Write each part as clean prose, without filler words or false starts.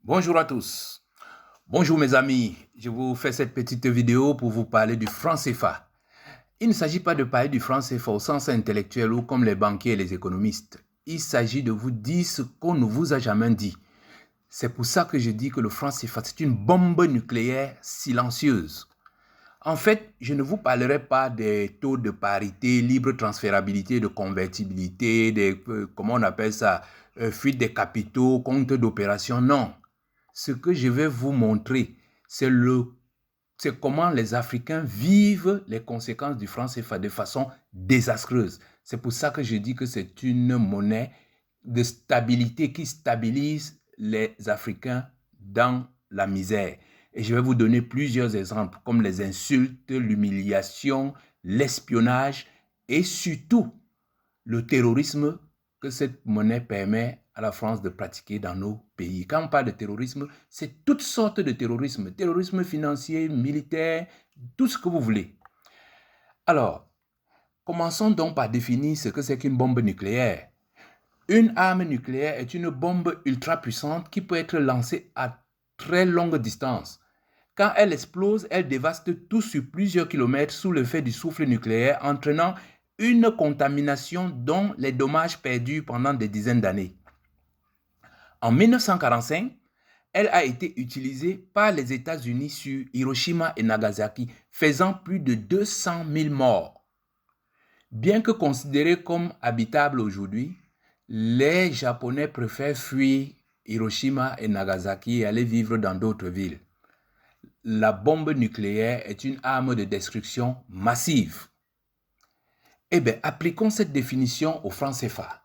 Bonjour à tous. Bonjour mes amis. Je vous fais cette petite vidéo pour vous parler du franc CFA. Il ne s'agit pas de parler du franc CFA au sens intellectuel ou comme les banquiers et les économistes. Il s'agit de vous dire ce qu'on ne vous a jamais dit. C'est pour ça que je dis que le franc CFA, c'est une bombe nucléaire silencieuse. En fait, je ne vous parlerai pas des taux de parité, libre transférabilité, de convertibilité, comment on appelle ça, fuite des capitaux, compte d'opération. Non. Ce que je vais vous montrer, c'est comment les Africains vivent les conséquences du franc CFA de façon désastreuse. C'est pour ça que je dis que c'est une monnaie de stabilité qui stabilise les Africains dans la misère. Et je vais vous donner plusieurs exemples comme les insultes, l'humiliation, l'espionnage et surtout le terrorisme que cette monnaie permet à la France de pratiquer dans nos pays. Quand on parle de terrorisme, c'est toutes sortes de terrorisme. Terrorisme financier, militaire, tout ce que vous voulez. Alors, commençons donc par définir ce que c'est qu'une bombe nucléaire. Une arme nucléaire est une bombe ultra puissante qui peut être lancée à très longue distance. Quand elle explose, elle dévaste tout sur plusieurs kilomètres sous l'effet du souffle nucléaire, entraînant une contamination dont les dommages perdurent pendant des dizaines d'années. En 1945, elle a été utilisée par les États-Unis sur Hiroshima et Nagasaki, faisant plus de 200 000 morts. Bien que considérée comme habitable aujourd'hui, les Japonais préfèrent fuir Hiroshima et Nagasaki et aller vivre dans d'autres villes. La bombe nucléaire est une arme de destruction massive. Eh bien, appliquons cette définition au franc CFA.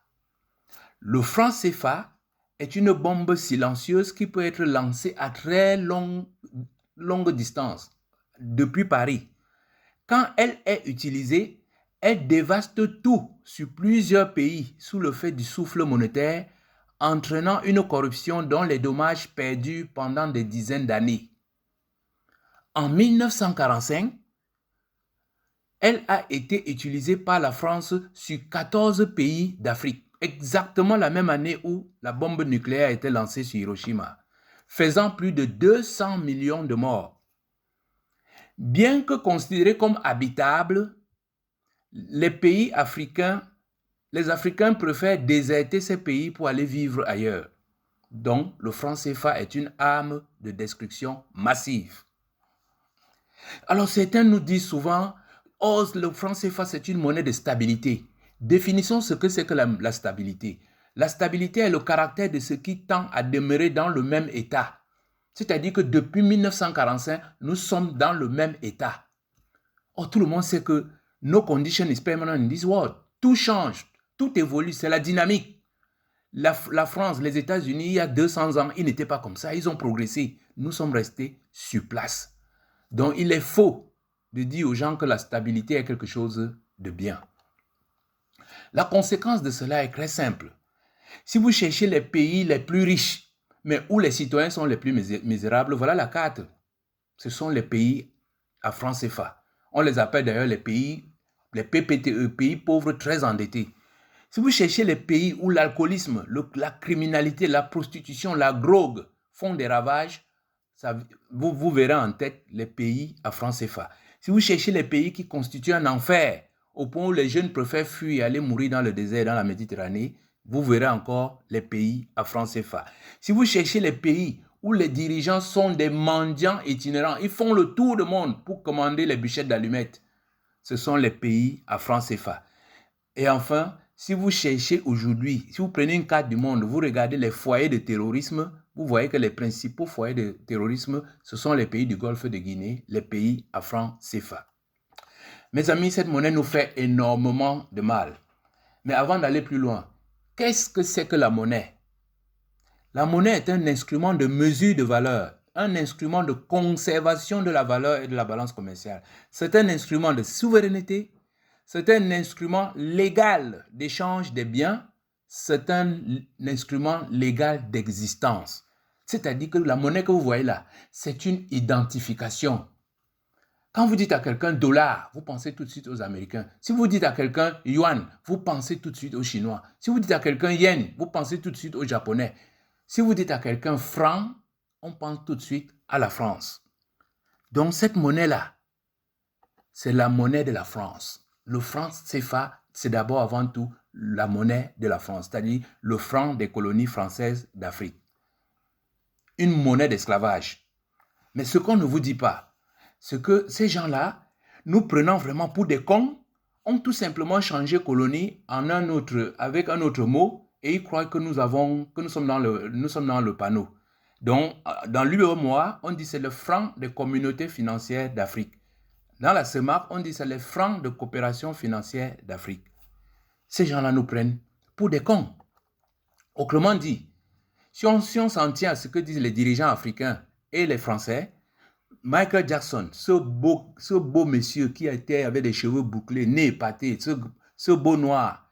Le franc CFA est une bombe silencieuse qui peut être lancée à très longue distance, depuis Paris. Quand elle est utilisée, elle dévaste tout sur plusieurs pays sous l'effet du souffle monétaire, entraînant une corruption dont les dommages perdurent pendant des dizaines d'années. En 1945, elle a été utilisée par la France sur 14 pays d'Afrique, exactement la même année où la bombe nucléaire a été lancée sur Hiroshima, faisant plus de 200 millions de morts. Bien que considérés comme habitables, les pays africains, les Africains préfèrent déserter ces pays pour aller vivre ailleurs. Donc, le franc CFA est une arme de destruction massive. Alors, certains nous disent souvent, oh, le franc CFA, c'est une monnaie de stabilité. Définissons ce que c'est que la stabilité. La stabilité est le caractère de ce qui tend à demeurer dans le même état. C'est-à-dire que depuis 1945, nous sommes dans le même état. Oh, tout le monde sait que no condition is permanent in this world. Tout change, tout évolue, c'est la dynamique. La France, les États-Unis, il y a 200 ans, ils n'étaient pas comme ça, ils ont progressé. Nous sommes restés sur place. Donc, il est faux de dire aux gens que la stabilité est quelque chose de bien. La conséquence de cela est très simple. Si vous cherchez les pays les plus riches, mais où les citoyens sont les plus misérables, voilà la carte. Ce sont les pays à franc CFA. On les appelle d'ailleurs les PPTE, pays pauvres très endettés. Si vous cherchez les pays où l'alcoolisme, la criminalité, la prostitution, la drogue font des ravages, vous verrez en tête les pays à franc CFA. Si vous cherchez les pays qui constituent un enfer, au point où les jeunes préfèrent fuir et aller mourir dans le désert, dans la Méditerranée, vous verrez encore les pays à franc CFA. Si vous cherchez les pays où les dirigeants sont des mendiants itinérants, ils font le tour du monde pour commander les bûchettes d'allumettes, ce sont les pays à franc CFA. Et enfin, si vous cherchez aujourd'hui, si vous prenez une carte du monde, vous regardez les foyers de terrorisme, vous voyez que les principaux foyers de terrorisme, ce sont les pays du Golfe de Guinée, les pays à franc CFA. Mes amis, cette monnaie nous fait énormément de mal. Mais avant d'aller plus loin, qu'est-ce que c'est que la monnaie? La monnaie est un instrument de mesure de valeur, un instrument de conservation de la valeur et de la balance commerciale. C'est un instrument de souveraineté, c'est un instrument légal d'échange des biens, c'est un instrument légal d'existence. C'est-à-dire que la monnaie que vous voyez là, c'est une identification. Quand vous dites à quelqu'un dollar, vous pensez tout de suite aux Américains. Si vous dites à quelqu'un yuan, vous pensez tout de suite aux Chinois. Si vous dites à quelqu'un yen, vous pensez tout de suite aux Japonais. Si vous dites à quelqu'un franc, on pense tout de suite à la France. Donc cette monnaie-là, c'est la monnaie de la France. Le franc CFA, c'est d'abord avant tout la monnaie de la France, c'est-à-dire le franc des colonies françaises d'Afrique. Une monnaie d'esclavage. Mais ce qu'on ne vous dit pas, c'est que ces gens-là, nous prenant vraiment pour des cons, ont tout simplement changé colonie en un autre, avec un autre mot, et ils croient que nous sommes dans le panneau. Donc, dans l'UEMOA, on dit c'est le franc des communautés financières d'Afrique. Dans la CEMAC, on dit c'est les francs de coopération financière d'Afrique. Ces gens-là nous prennent pour des cons. Autrement dit, si on s'en tient à ce que disent les dirigeants africains et les Français, Michael Jackson, ce beau monsieur qui avait des cheveux bouclés, nez épaté, ce beau noir,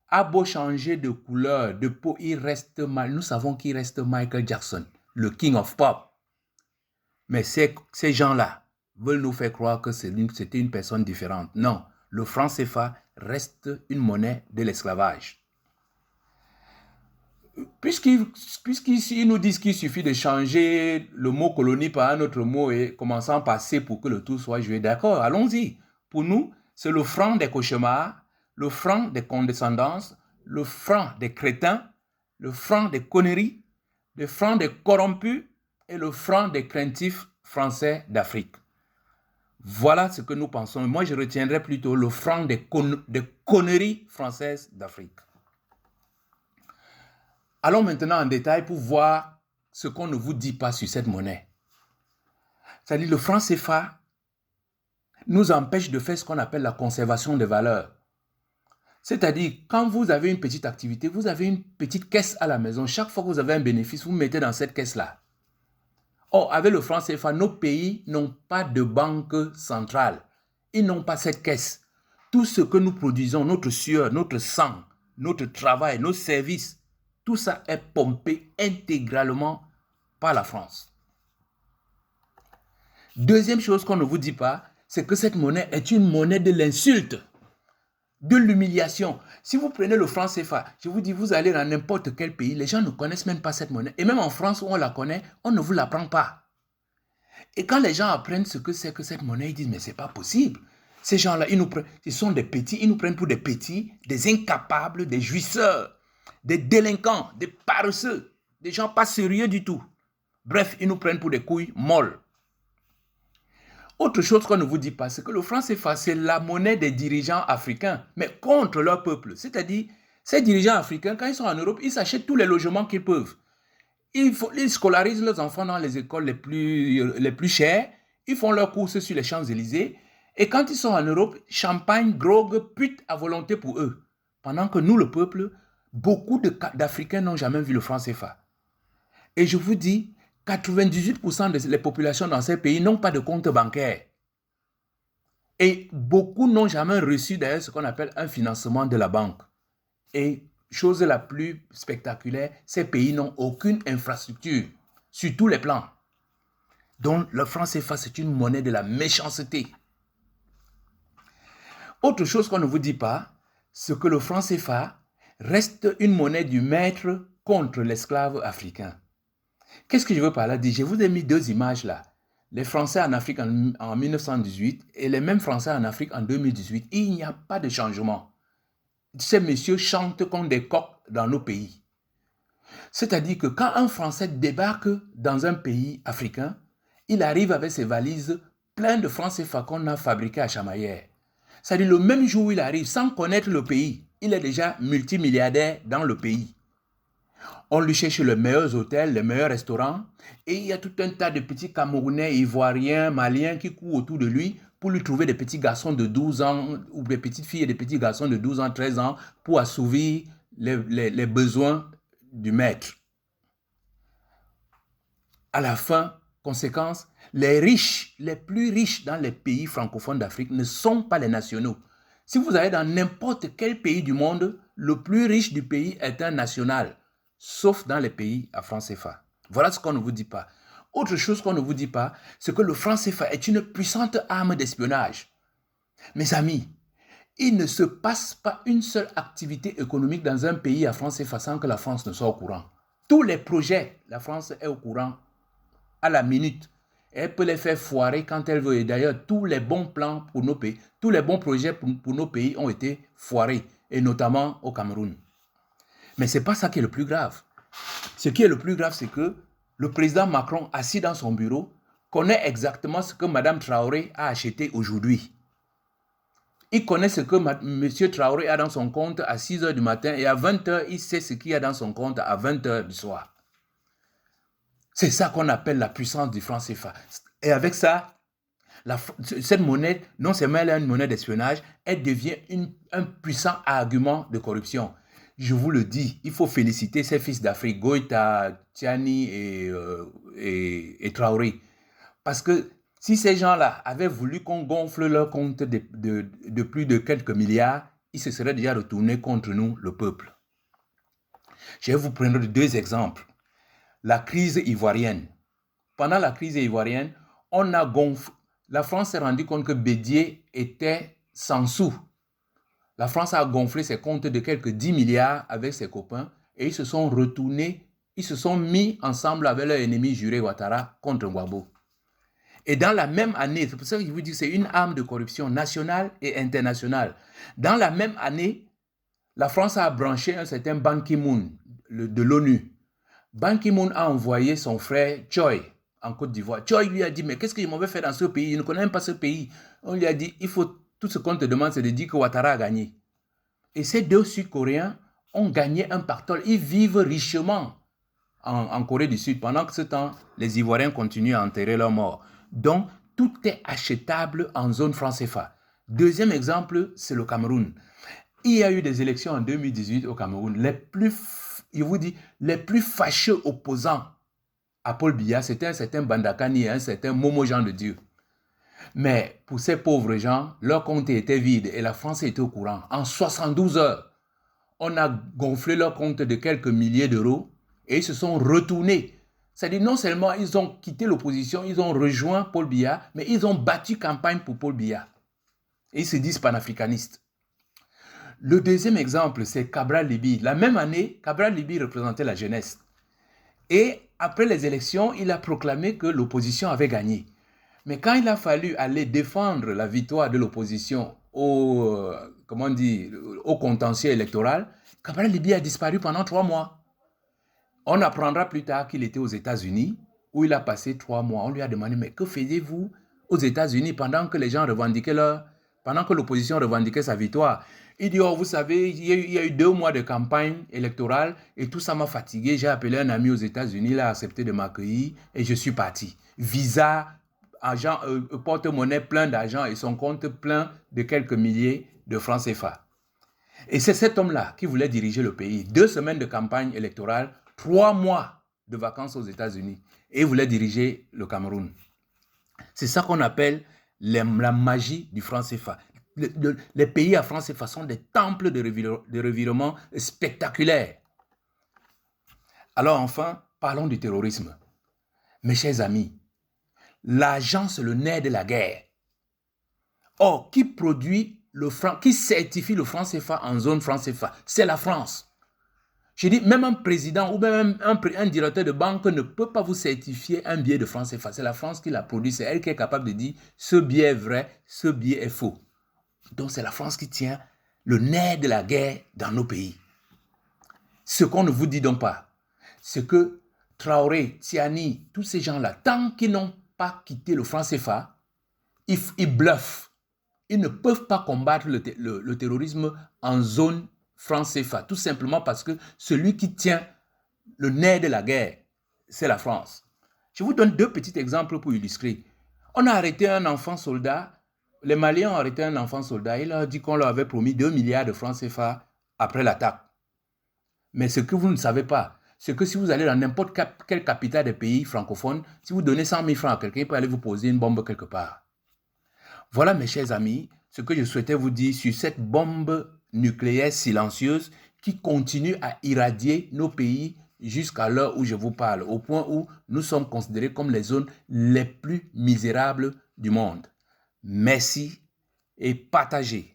a beau changer de couleur, de peau, il reste mal. Nous savons qu'il reste Michael Jackson, le king of pop. Mais ces gens-là veulent nous faire croire que c'était une personne différente. Non, le franc CFA reste une monnaie de l'esclavage. Puisqu'ils nous disent qu'il suffit de changer le mot colonie par un autre mot et commençant par C pour que le tout soit joué, d'accord, allons-y. Pour nous, c'est le franc des cauchemars, le franc des condescendances, le franc des crétins, le franc des conneries, le franc des corrompus et le franc des craintifs français d'Afrique. Voilà ce que nous pensons. Moi, je retiendrai plutôt le franc des conneries françaises d'Afrique. Allons maintenant en détail pour voir ce qu'on ne vous dit pas sur cette monnaie. C'est-à-dire le franc CFA nous empêche de faire ce qu'on appelle la conservation des valeurs. C'est-à-dire, quand vous avez une petite activité, vous avez une petite caisse à la maison. Chaque fois que vous avez un bénéfice, vous mettez dans cette caisse-là. Or, avec le franc CFA, nos pays n'ont pas de banque centrale. Ils n'ont pas cette caisse. Tout ce que nous produisons, notre sueur, notre sang, notre travail, nos services, tout ça est pompé intégralement par la France. Deuxième chose qu'on ne vous dit pas, c'est que cette monnaie est une monnaie de l'insulte, de l'humiliation. Si vous prenez le franc CFA, je vous dis, vous allez dans n'importe quel pays, les gens ne connaissent même pas cette monnaie. Et même en France où on la connaît, on ne vous l'apprend pas. Et quand les gens apprennent ce que c'est que cette monnaie, ils disent, mais c'est pas possible. Ces gens-là, ils sont des petits, ils nous prennent pour des petits, des incapables, des jouisseurs, des délinquants, des paresseux, des gens pas sérieux du tout. Bref, ils nous prennent pour des couilles molles. Autre chose qu'on ne vous dit pas, c'est que le franc CFA, c'est la monnaie des dirigeants africains, mais contre leur peuple. C'est-à-dire, ces dirigeants africains, quand ils sont en Europe, ils s'achètent tous les logements qu'ils peuvent. Ils scolarisent leurs enfants dans les écoles les plus chères, ils font leurs courses sur les Champs-Élysées, et quand ils sont en Europe, champagne, drogue, pute à volonté pour eux. Pendant que nous, le peuple, beaucoup d'Africains n'ont jamais vu le franc CFA. Et je vous dis, 98% des populations dans ces pays n'ont pas de compte bancaire. Et beaucoup n'ont jamais reçu d'ailleurs ce qu'on appelle un financement de la banque. Et chose la plus spectaculaire, ces pays n'ont aucune infrastructure sur tous les plans. Donc le franc CFA, c'est une monnaie de la méchanceté. Autre chose qu'on ne vous dit pas, c'est que le franc CFA reste une monnaie du maître contre l'esclave africain. Qu'est-ce que je veux par là dire? Je vous ai mis deux images là. Les Français en Afrique en 1918 et les mêmes Français en Afrique en 2018. Il n'y a pas de changement. Ces messieurs chantent comme des coqs dans nos pays. C'est-à-dire que quand un Français débarque dans un pays africain, il arrive avec ses valises pleines de francs CFA qu'on a fabriqués à Chamaillère. C'est-à-dire le même jour où il arrive, sans connaître le pays, il est déjà multimilliardaire dans le pays. On lui cherche les meilleurs hôtels, les meilleurs restaurants, et il y a tout un tas de petits Camerounais, Ivoiriens, Maliens qui courent autour de lui pour lui trouver des petits garçons de 12 ans, ou des petites filles et des petits garçons de 12 ans, 13 ans, pour assouvir les besoins du maître. À la fin, conséquence, les riches, les plus riches dans les pays francophones d'Afrique ne sont pas les nationaux. Si vous allez dans n'importe quel pays du monde, le plus riche du pays est un national, sauf dans les pays à franc CFA. Voilà ce qu'on ne vous dit pas. Autre chose qu'on ne vous dit pas, c'est que le franc CFA est une puissante arme d'espionnage. Mes amis, il ne se passe pas une seule activité économique dans un pays à franc CFA sans que la France ne soit au courant. Tous les projets, la France est au courant à la minute. Elle peut les faire foirer quand elle veut. Et d'ailleurs, tous les bons plans pour nos pays, tous les bons projets pour nos pays ont été foirés, et notamment au Cameroun. Mais ce n'est pas ça qui est le plus grave. Ce qui est le plus grave, c'est que le président Macron, assis dans son bureau, connaît exactement ce que Mme Traoré a acheté aujourd'hui. Il connaît ce que M. Traoré a dans son compte à 6 h du matin et à 20 h, il sait ce qu'il y a dans son compte à 20 h du soir. C'est ça qu'on appelle la puissance du franc CFA. Et avec ça, cette monnaie, non seulement elle est une monnaie d'espionnage, elle devient un puissant argument de corruption. Je vous le dis, il faut féliciter ces fils d'Afrique, Goïta, Tiani et Traoré. Parce que si ces gens-là avaient voulu qu'on gonfle leur compte de plus de quelques milliards, ils se seraient déjà retournés contre nous, le peuple. Je vais vous prendre deux exemples. La crise ivoirienne. Pendant la crise ivoirienne, la France s'est rendue compte que Bédier était sans sous. La France a gonflé ses comptes de quelques 10 milliards avec ses copains et ils se sont retournés, ils se sont mis ensemble avec leur ennemi juré Ouattara contre Gbagbo. Et dans la même année, c'est pour ça que je vous dis que c'est une arme de corruption nationale et internationale. Dans la même année, la France a branché un certain Ban Ki-moon de l'ONU. Ban Ki-moon a envoyé son frère Choi en Côte d'Ivoire. Choi lui a dit, mais qu'est-ce que je m'avais fait dans ce pays? Il ne connaît même pas ce pays. On lui a dit, tout ce qu'on te demande, c'est de dire que Ouattara a gagné. Et ces deux Sud-Coréens ont gagné un pactole. Ils vivent richement en Corée du Sud. Pendant que ce temps, les Ivoiriens continuent à enterrer leurs morts. Donc, tout est achetable en zone franc CFA. Deuxième exemple, c'est le Cameroun. Il y a eu des élections en 2018 au Cameroun. Les plus fâcheux opposants à Paul Biya, c'était un certain Bandakani et un certain Momo Jean de Dieu. Mais pour ces pauvres gens, leur compte était vide et la France était au courant. En 72 heures, on a gonflé leur compte de quelques milliers d'euros et ils se sont retournés. C'est-à-dire non seulement ils ont quitté l'opposition, ils ont rejoint Paul Biya, mais ils ont battu campagne pour Paul Biya. Et ils se disent panafricanistes. Le deuxième exemple, c'est Cabral Libye. La même année, Cabral Libye représentait la jeunesse. Et après les élections, il a proclamé que l'opposition avait gagné. Mais quand il a fallu aller défendre la victoire de l'opposition au contentieux électoral, Cabral Libye a disparu pendant 3 mois. On apprendra plus tard qu'il était aux États-Unis, où il a passé 3 mois. On lui a demandé, mais que faisiez-vous aux États-Unis pendant que les gens revendiquaient pendant que l'opposition revendiquait sa victoire? Il dit, oh, vous savez, il y a eu 2 mois de campagne électorale et tout ça m'a fatigué. J'ai appelé un ami aux États-Unis, il a accepté de m'accueillir et je suis parti. Visa, porte-monnaie plein d'argent et son compte plein de quelques milliers de francs CFA. Et c'est cet homme-là qui voulait diriger le pays. 2 semaines de campagne électorale, 3 mois de vacances aux États-Unis et il voulait diriger le Cameroun. C'est ça qu'on appelle la magie du franc CFA. Les pays à franc CFA sont des temples de revirement spectaculaires. Alors enfin, parlons du terrorisme. Mes chers amis, l'argent, c'est le nerf de la guerre. Or, qui produit qui certifie le franc CFA en zone franc CFA? C'est la France. Je dis, même un président ou même un directeur de banque ne peut pas vous certifier un billet de franc CFA. C'est la France qui l'a produit. C'est elle qui est capable de dire ce billet est vrai, ce billet est faux. Donc, c'est la France qui tient le nerf de la guerre dans nos pays. Ce qu'on ne vous dit donc pas, c'est que Traoré, Tiani, tous ces gens-là, tant qu'ils n'ont pas quitté le franc CFA, ils bluffent. Ils ne peuvent pas combattre le terrorisme en zone franc CFA, tout simplement parce que celui qui tient le nerf de la guerre, c'est la France. Je vous donne 2 petits exemples pour illustrer. On a arrêté un enfant soldat, les Maliens ont arrêté un enfant soldat, il a dit qu'on leur avait promis 2 milliards de francs CFA après l'attaque. Mais ce que vous ne savez pas, c'est que si vous allez dans n'importe quelle capitale des pays francophones, si vous donnez 100 000 francs à quelqu'un, il peut aller vous poser une bombe quelque part. Voilà, mes chers amis, ce que je souhaitais vous dire sur cette bombe nucléaire silencieuse qui continue à irradier nos pays jusqu'à l'heure où je vous parle, au point où nous sommes considérés comme les zones les plus misérables du monde. Merci et partagez.